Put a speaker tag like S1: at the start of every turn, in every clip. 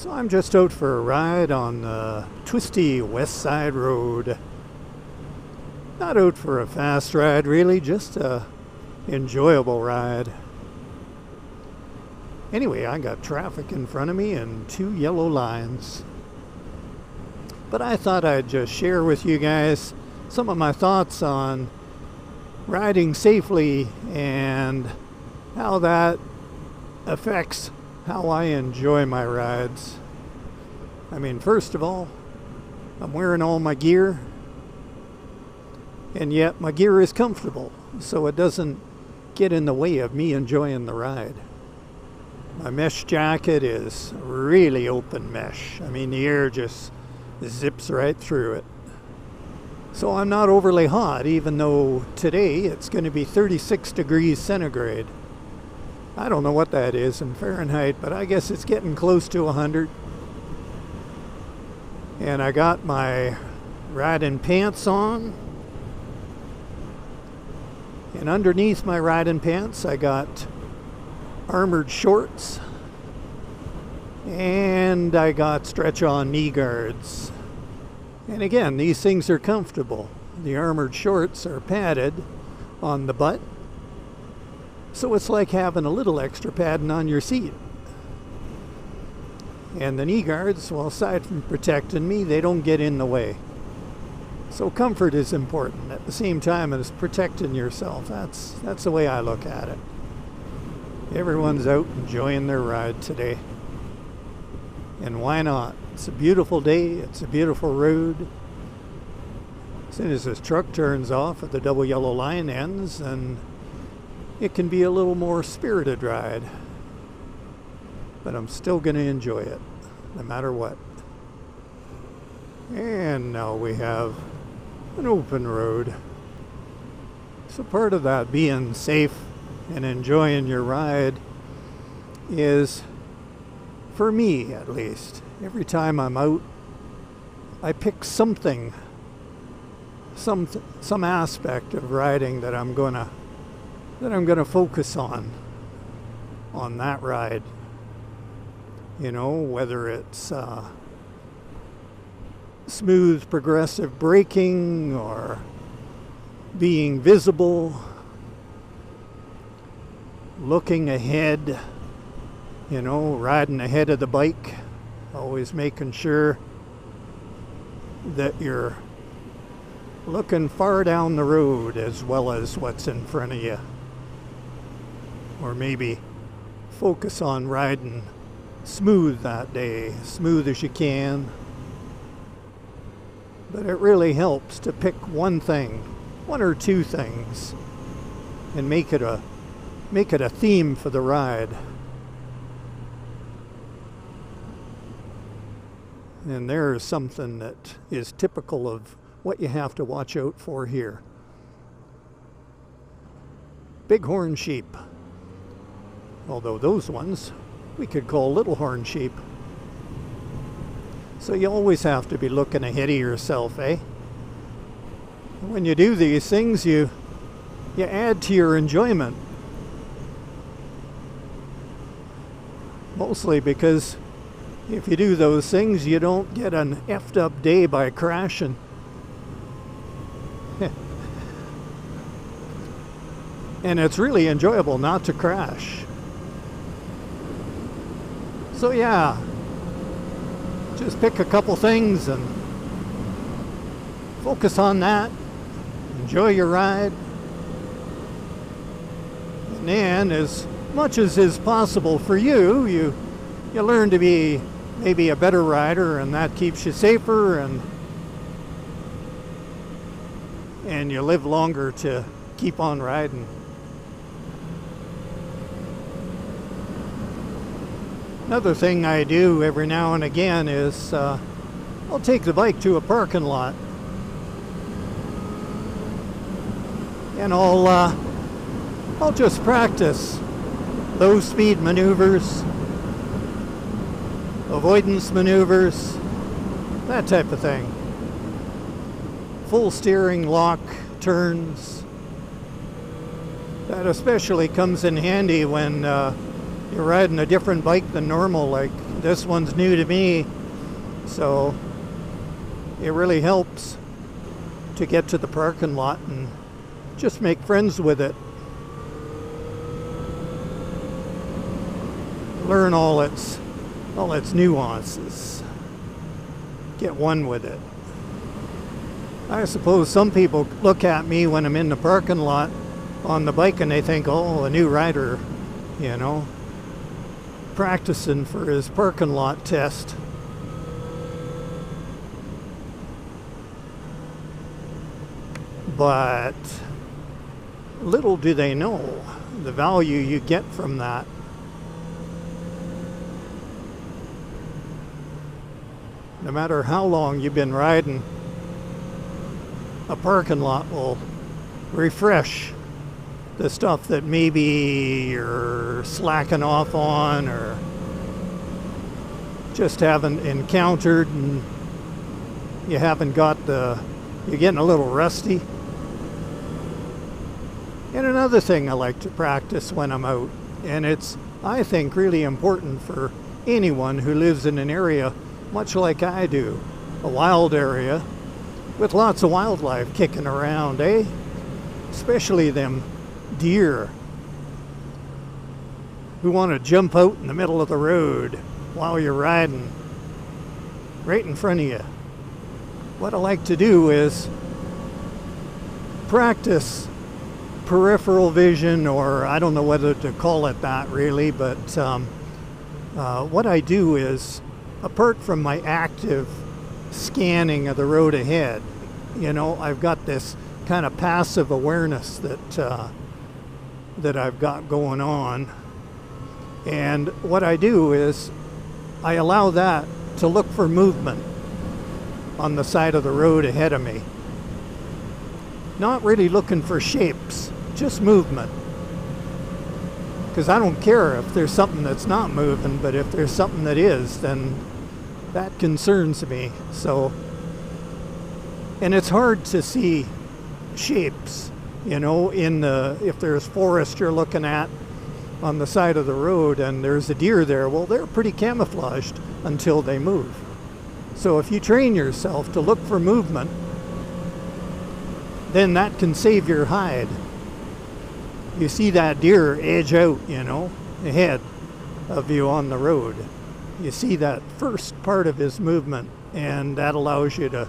S1: So I'm just out for a ride on the twisty West Side Road. Not out for a fast ride really, just a enjoyable ride. Anyway, I got traffic in front of me and 2 yellow lines. But I thought I'd just share with you guys some of my thoughts on riding safely and how that affects how I enjoy my rides. I mean, first of all, I'm wearing all my gear, and yet my gear is comfortable, so it doesn't get in the way of me enjoying the ride. My mesh jacket is really open mesh. I mean, the air just zips right through it. So I'm not overly hot, even though today it's going to be 36 degrees centigrade. I don't know what that is in Fahrenheit, but I guess it's getting close to 100. And I got my riding pants on. And underneath my riding pants, I got armored shorts. And I got stretch-on knee guards. And again, these things are comfortable. The armored shorts are padded on the butt. So it's like having a little extra padding on your seat. And the knee guards, well, aside from protecting me, they don't get in the way. So comfort is important at the same time as protecting yourself. That's the way I look at it. Everyone's out enjoying their ride today. And why not? It's a beautiful day. It's a beautiful road. As soon as this truck turns off at the double yellow line ends, and it can be a little more spirited ride. But I'm still going to enjoy it, no matter what. And now we have an open road. So part of that being safe and enjoying your ride is, for me at least, every time I'm out, I pick something, some aspect of riding that I'm gonna focus on that ride. You know, whether it's smooth progressive braking or being visible, looking ahead, you know, riding ahead of the bike, always making sure that you're looking far down the road as well as what's in front of you. Or maybe focus on riding smooth that day, smooth as you can. But it really helps to pick one thing, one or two things, and make it a theme for the ride. And there's something that is typical of what you have to watch out for here. Bighorn sheep. Although those ones we could call little horn sheep. So you always have to be looking ahead of yourself, eh? When you do these things, you add to your enjoyment. Mostly because if you do those things, you don't get an effed up day by crashing. And it's really enjoyable not to crash. So yeah, just pick a couple things and focus on that. Enjoy your ride. And then, as much as is possible for you, you learn to be maybe a better rider, and that keeps you safer, and you live longer to keep on riding. Another thing I do every now and again is I'll take the bike to a parking lot, and I'll just practice low speed maneuvers, avoidance maneuvers, that type of thing. Full steering, lock, turns. That especially comes in handy when you're riding a different bike than normal, like This one's new to me, so it really helps to get to the parking lot and just make friends with it. Learn all its nuances. Get one with it. I suppose some people look at me when I'm in the parking lot on the bike and they think, oh, a new rider, you know, practicing for his parking lot test. But little do they know the value you get from that. No matter how long you've been riding, a parking lot will refresh the stuff that maybe you're slacking off on or just haven't encountered, and you haven't got you're getting a little rusty. And another thing I like to practice when I'm out, and it's, I think, really important for anyone who lives in an area much like I do, a wild area with lots of wildlife kicking around, eh? Especially them deer who want to jump out in the middle of the road while you're riding right in front of you. What I like to do is practice peripheral vision, or I don't know whether to call it that really, but what I do is, apart from my active scanning of the road ahead, you know, I've got this kind of passive awareness that I've got going on. And what I do is I allow that to look for movement on the side of the road ahead of me. Not really looking for shapes, just movement. Because I don't care if there's something that's not moving, but if there's something that is, then that concerns me. So, and it's hard to see shapes, you know, if there's forest you're looking at on the side of the road and there's a deer there, well, they're pretty camouflaged until they move. So if you train yourself to look for movement, then that can save your hide. You see that deer edge out, you know, ahead of you on the road. You see that first part of his movement, and that allows you to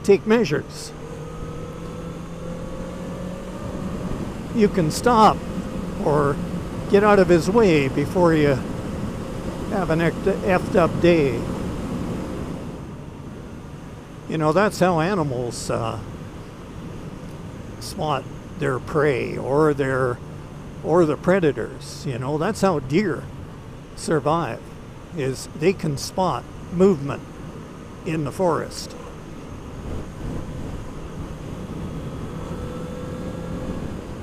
S1: take measures. You can stop or get out of his way before you have an effed up day. You know, that's how animals spot their prey or the predators. You know, that's how deer survive, is they can spot movement in the forest.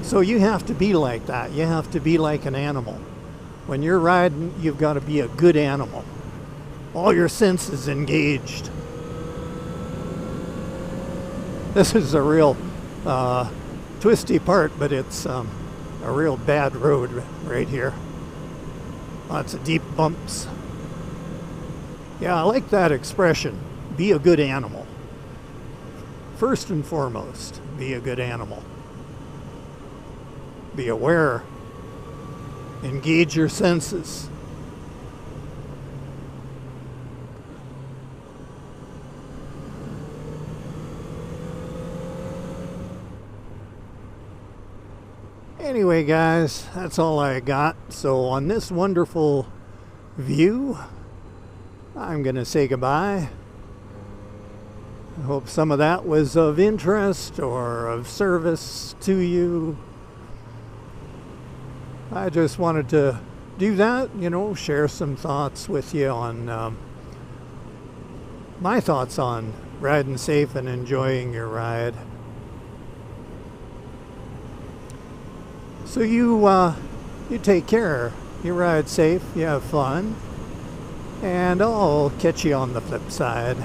S1: So you have to be like that. You have to be like an animal. When you're riding, you've got to be a good animal. All your senses engaged. This is a real twisty part, but it's a real bad road right here. Lots of deep bumps. Yeah, I like that expression. Be a good animal. First and foremost, be a good animal. Be aware. Engage your senses. Anyway, guys, that's all I got. So on this wonderful view, I'm going to say goodbye. I hope some of that was of interest or of service to you. I just wanted to do that, you know, share some thoughts with you on my thoughts on riding safe and enjoying your ride. So you take care, you ride safe, you have fun, and I'll catch you on the flip side.